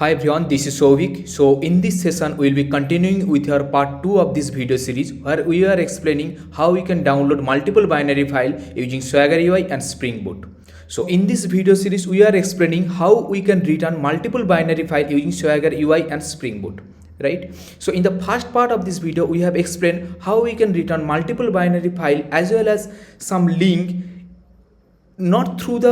Hi everyone, this is Sovik. So in this session, we will be continuing with our part 2 of this video series where we are explaining how we can download multiple binary file using Swagger UI and Spring Boot. So in this video series, we are explaining how we can return multiple binary file using Swagger UI and Spring Boot. Right? So in the first part of this video, we have explained how we can return multiple binary file as well as some link, not through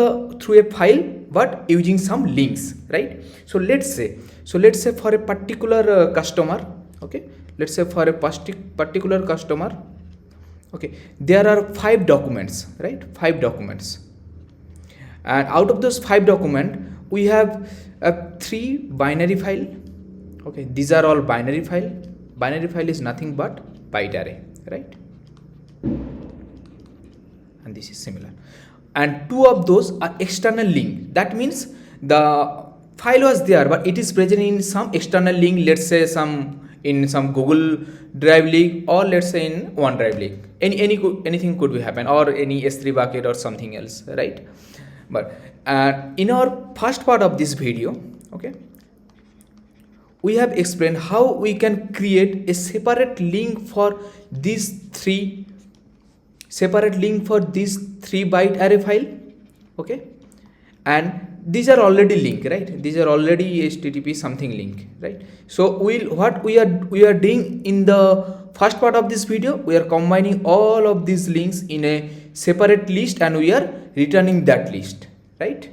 a file but using some links, right? So let's say for a particular customer, okay, let's say for a particular customer, okay, there are 5 documents, right? 5 documents, and out of those 5 documents we have a 3 binary file. Okay, these are all binary file. Binary file is nothing but byte array, right? And this is similar, and 2 of those are external link. That means the file was there but it is present in some external link, let's say in some Google Drive link, or let's say in OneDrive link. Anything could be happen, or any S3 bucket or something else, right? But in our first part of this video, okay, we have explained how we can create a separate link for these 3 byte array file, okay, and these are already linked, right? These are already HTTP something link, right? So what we are doing in the first part of this video, we are combining all of these links in a separate list and we are returning that list, right?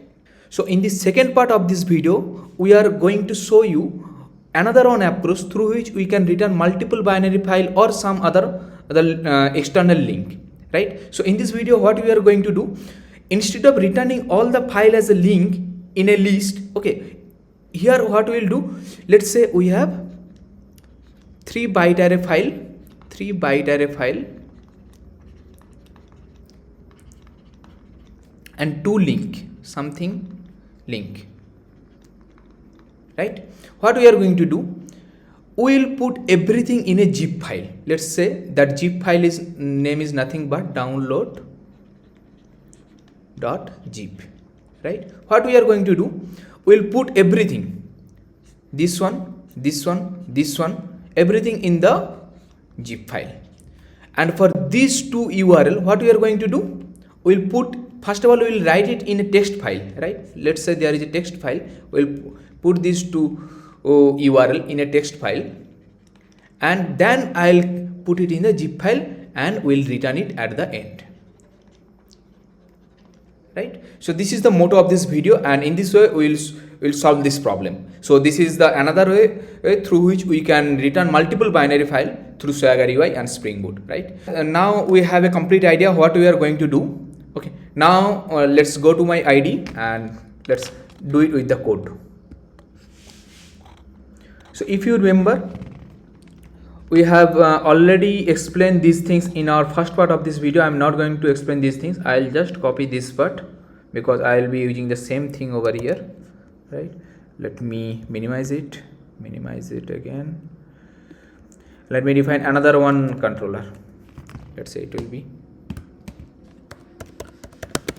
So in the second part of this video, we are going to show you another one approach through which we can return multiple binary file or some other external link, right? So in this video, what we are going to do, instead of returning all the file as a link in a list, okay, here what we will do, let's say we have 3 byte array file and 2 link, something link, right? What we are going to do, we will put everything in a zip file. Let's say that zip file is name is nothing but download.zip, right? What we are going to do, we will put everything, this one, everything in the zip file. And for these 2 URL, what we are going to do, we will put, first of all, we will write it in a text file, right? Let's say there is a text file, we will put these 2 URL in a text file, and then I'll put it in the zip file and we'll return it at the end, right? So this is the motto of this video, and in this way we'll solve this problem. So this is the another way through which we can return multiple binary file through Swagger UI and Spring Boot, right? Now we have a complete idea what we are going to do. Okay, now let's go to my IDE and let's do it with the code. So if you remember, we have already explained these things in our first part of this video. I'm not going to explain these things. I'll just copy this part because I'll be using the same thing over here, right? Let me minimize it again. Let me define another one controller. Let's say it will be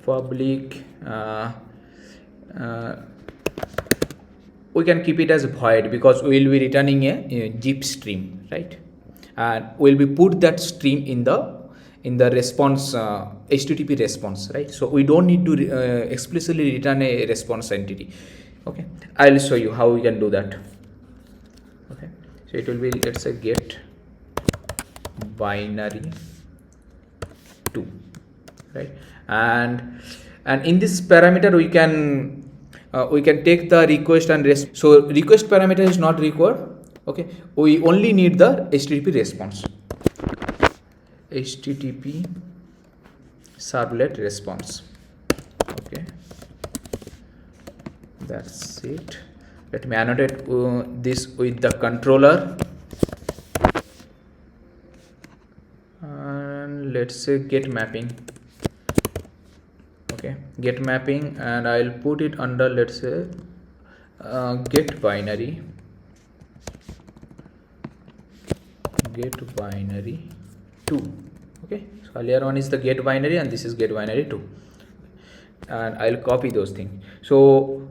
public, we can keep it as void because we will be returning a zip stream, right? And we'll be put that stream in the response, HTTP response, right? So we don't need to explicitly return a response entity. Okay, I'll show you how we can do that. Okay, so it will be, let's say, get binary 2, right? And in this parameter we can take the request and so request parameter is not required. Okay, we only need the HTTP response, HTTP servlet response. Okay, that's it. Let me annotate this with the controller, and let's say get mapping. Okay, get mapping, and I'll put it under, let's say, get binary 2. Okay, so earlier one is the get binary and this is get binary 2, and I'll copy those things. So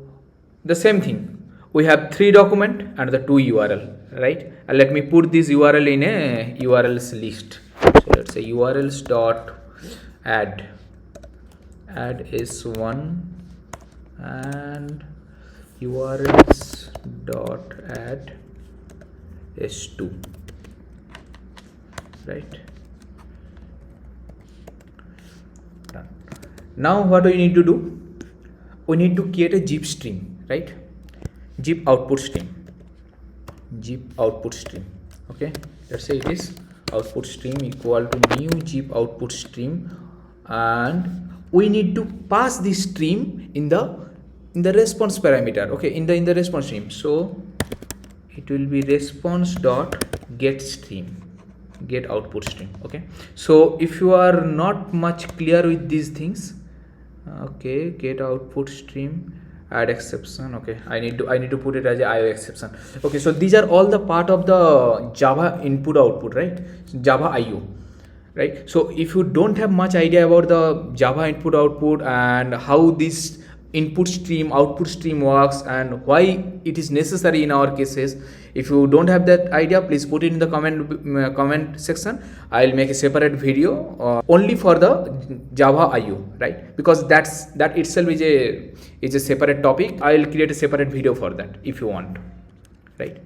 the same thing, we have 3 document and the 2 URL, right? And let me put this URL in a URLs list. So let's say urls dot add s1 and urls dot add s2, right? Done. Now what we need to do, we need to create a zip stream, right? Zip output stream, okay. Let's say it is output stream equal to new zip output stream, and we need to pass this stream in the response parameter, okay, in the response stream. So it will be response dot get stream, get output stream, okay. So if you are not much clear with these things, okay, get output stream, add exception, okay, I need to put it as a IO exception, okay. So these are all the part of the Java input output, right? Java IO, right? So if you don't have much idea about the Java input output and how this input stream output stream works and why it is necessary in our cases, if you don't have that idea, please put it in the comment section. I'll make a separate video only for the Java IO, right? Because that itself is a separate topic. I'll create a separate video for that if you want, right?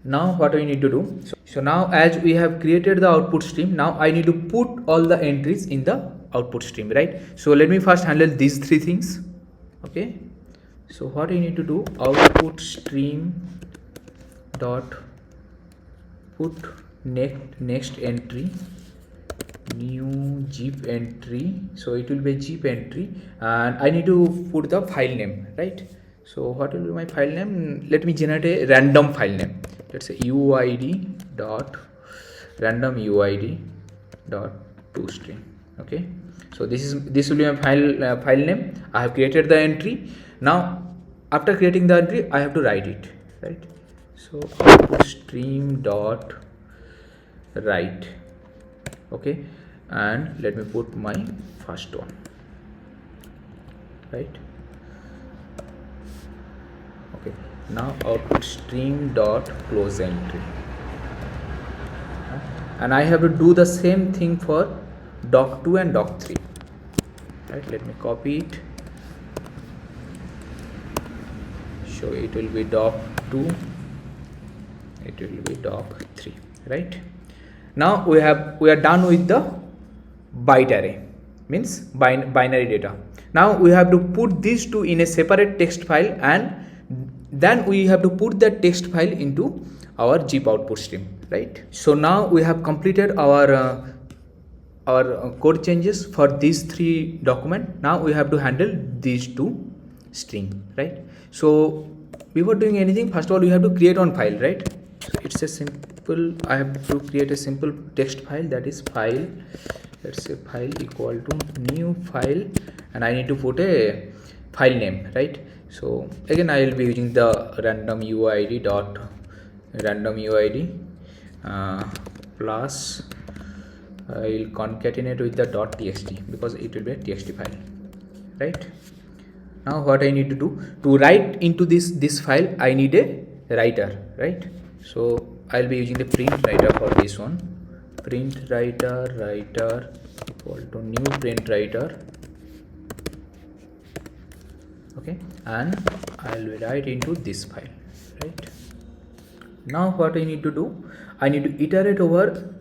Now what we need to do, so now as we have created the output stream, now I need to put all the entries in the output stream, right? So let me first handle these 3 things, okay. So what we need to do, output stream dot put next entry, new zip entry, so it will be a zip entry, and I need to put the file name, right? So what will be my file name? Let me generate a random file name. Let's say uid dot random uid dot toString, okay. So this will be my file name. I have created the entry. Now after creating the entry, I have to write it, right? So output stream dot write, okay, and let me put my first one, right? Okay, now output stream dot close entry, and I have to do the same thing for doc2 and doc3, right? Let me copy it. So it will be doc2, it will be doc3, right? Now we are done with the byte array, means binary data. Now we have to put these two in a separate text file, and then we have to put that text file into our zip output stream, right? So now we have completed our code changes for these 3 documents. Now we have to handle these 2 string, right? So before doing anything, first of all we have to create one file, right? So it's a simple, I have to create a simple text file, that is file, let's say file equal to new file, and I need to put a file name, right? So again I will be using the random uid plus I will concatenate with the .txt because it will be a txt file, right? Now what I need to do, to write into this file, I need a writer, right? So I'll be using the print writer for this one. Print writer equal to new print writer, okay, and I'll write into this file, right? Now what I need to do, I need to iterate over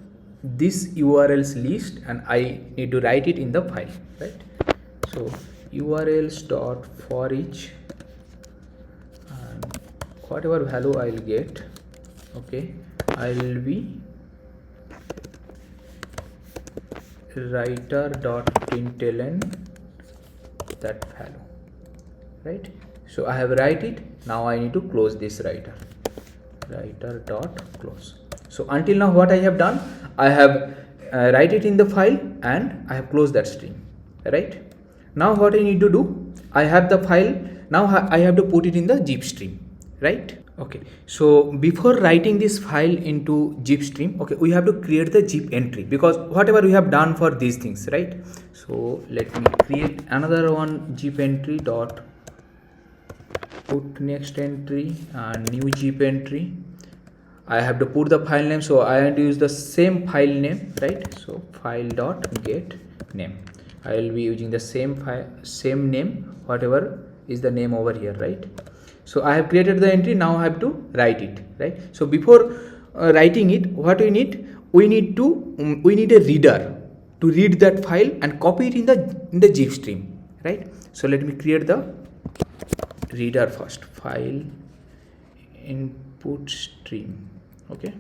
this URLs list, and I need to write it in the file, right? So urls dot for each, and whatever value I'll get, okay, I will be writer dot println that value, right? So I have write it. Now I need to close this writer dot close. So until now what I have done, I have write it in the file and I have closed that string, right? Now what I need to do, I have the file, now I have to put it in the zip stream, right? Okay, so before writing this file into zip stream, okay, we have to create the zip entry, because whatever we have done for these things, right? So let me create another one, zip entry dot put next entry and new zip entry. I have to put the file name, so I have to use the same file name, right? So file dot get name. I will be using the same file, same name, whatever is the name over here, right? So I have created the entry. Now I have to write it, right? So before writing it, what we need? We need a reader to read that file and copy it in the zip stream, right? So let me create the reader first. File input stream. Okay,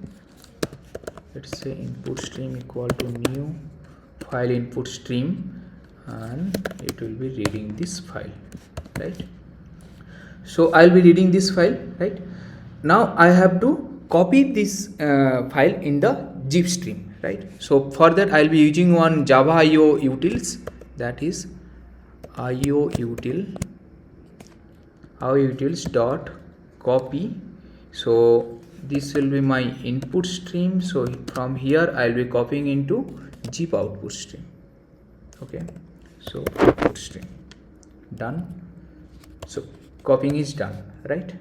let's say input stream equal to new file input stream, and it will be reading this file, right? So I'll be reading this file, right? Now I have to copy this file in the zip stream, right? So for that I'll be using one Java IO utils, that is IO utils dot copy. So this will be my input stream. So from here I'll be copying into zip output stream. Okay, so output stream done. So copying is done, right?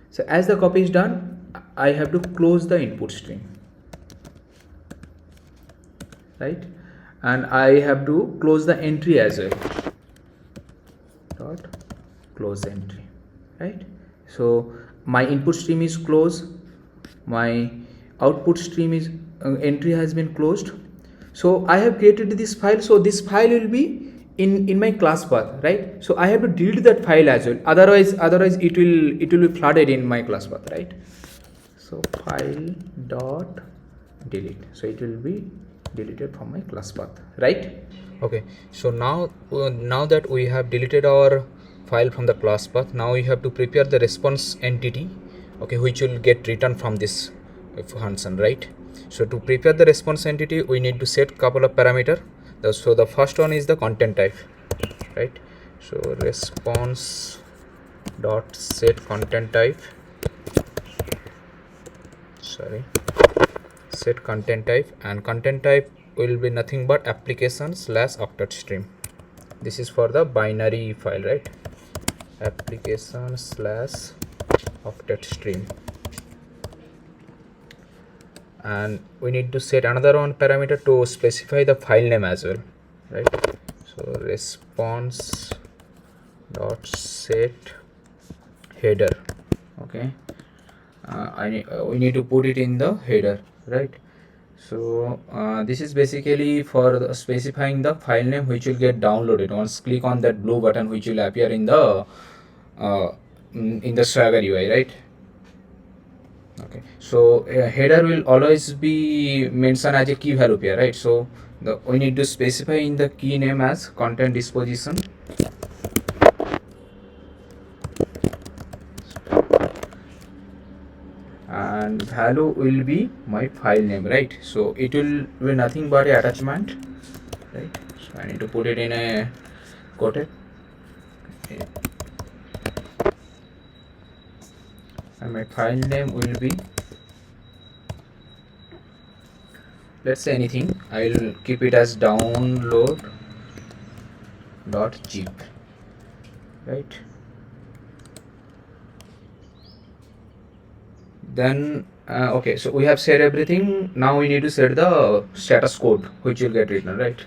So as the copy is done, I have to close the input stream, right? And I have to close the entry as well. Dot close entry, right? So my input stream is closed, my output stream is entry has been closed. So I have created this file, so this file will be in my class path, right? So I have to delete that file as well, otherwise it will be flooded in my class path, right? So file dot delete, so it will be deleted from my class path, right? Okay, so now that we have deleted our file from the class path, now we have to prepare the response entity, okay, which will get returned from this function, right? So to prepare the response entity, we need to set couple of parameter. So the first one is the content type, right? So response dot set content type, set content type, and content type will be nothing but application / octet stream. This is for the binary file, right? Application / octet stream. And we need to set another one parameter to specify the file name as well, right? So response dot set header. Okay, we need to put it in the header, right? So this is basically for specifying the file name which will get downloaded. Once click on that blue button which will appear in the Swagger UI, right? Okay, so header will always be mentioned as a key value pair, right? So we need to specify in the key name as content disposition, and value will be my file name, right? So it will be nothing but a attachment, right? So I need to put it in a quoted. Okay. And my file name will be, let's say anything. I will keep it as download.zip, right? Then okay, so we have set everything. Now we need to set the status code which will get written, right?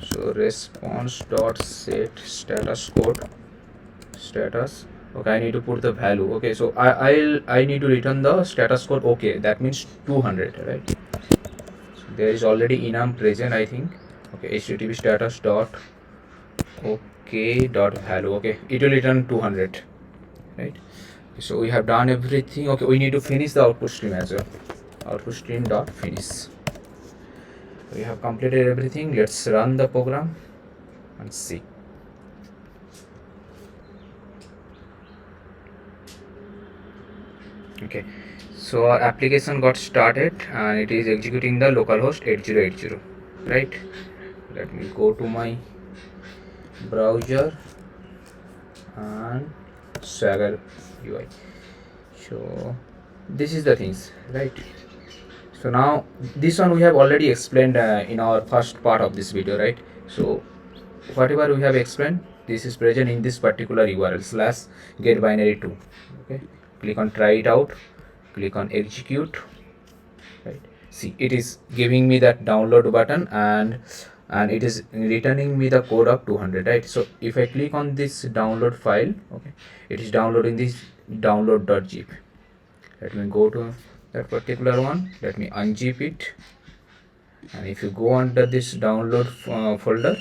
So response dot set status code, status. Okay, I need to put the value. Okay, so I need to return the status code. Okay, that means 200, right? So there is already enum present, I think. Okay, http status dot okay dot value. Okay, it will return 200, right? So we have done everything. Okay, we need to finish the output stream as well. Output stream dot finish. We have completed everything. Let's run the program and see. Okay, so our application got started and it is executing the localhost 8080, right? Let me go to my browser and Swagger UI. So this is the things, right? So now this one we have already explained in our first part of this video, right? So whatever we have explained, this is present in this particular URL slash get binary 2. Okay, click on try it out, click on execute. Right, see, it is giving me that download button, and it is returning me the code of 200. Right, so if I click on this download file, okay, it is downloading this download.zip. Let me go to that particular one, let me unzip it, and if you go under this download folder,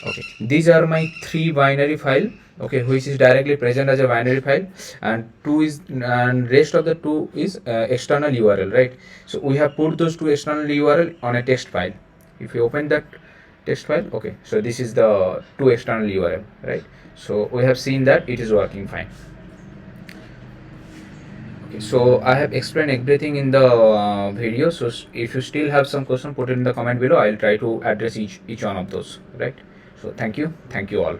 okay, these are my 3 binary file, okay, which is directly present as a binary file, and rest of the 2 is external URL, right? So we have put those 2 external URL on a text file. If you open that text file, okay, so this is the 2 external URL, right? So we have seen that it is working fine. Okay, so I have explained everything in the video. So if you still have some question, put it in the comment below. I'll try to address each one of those, right? So thank you all.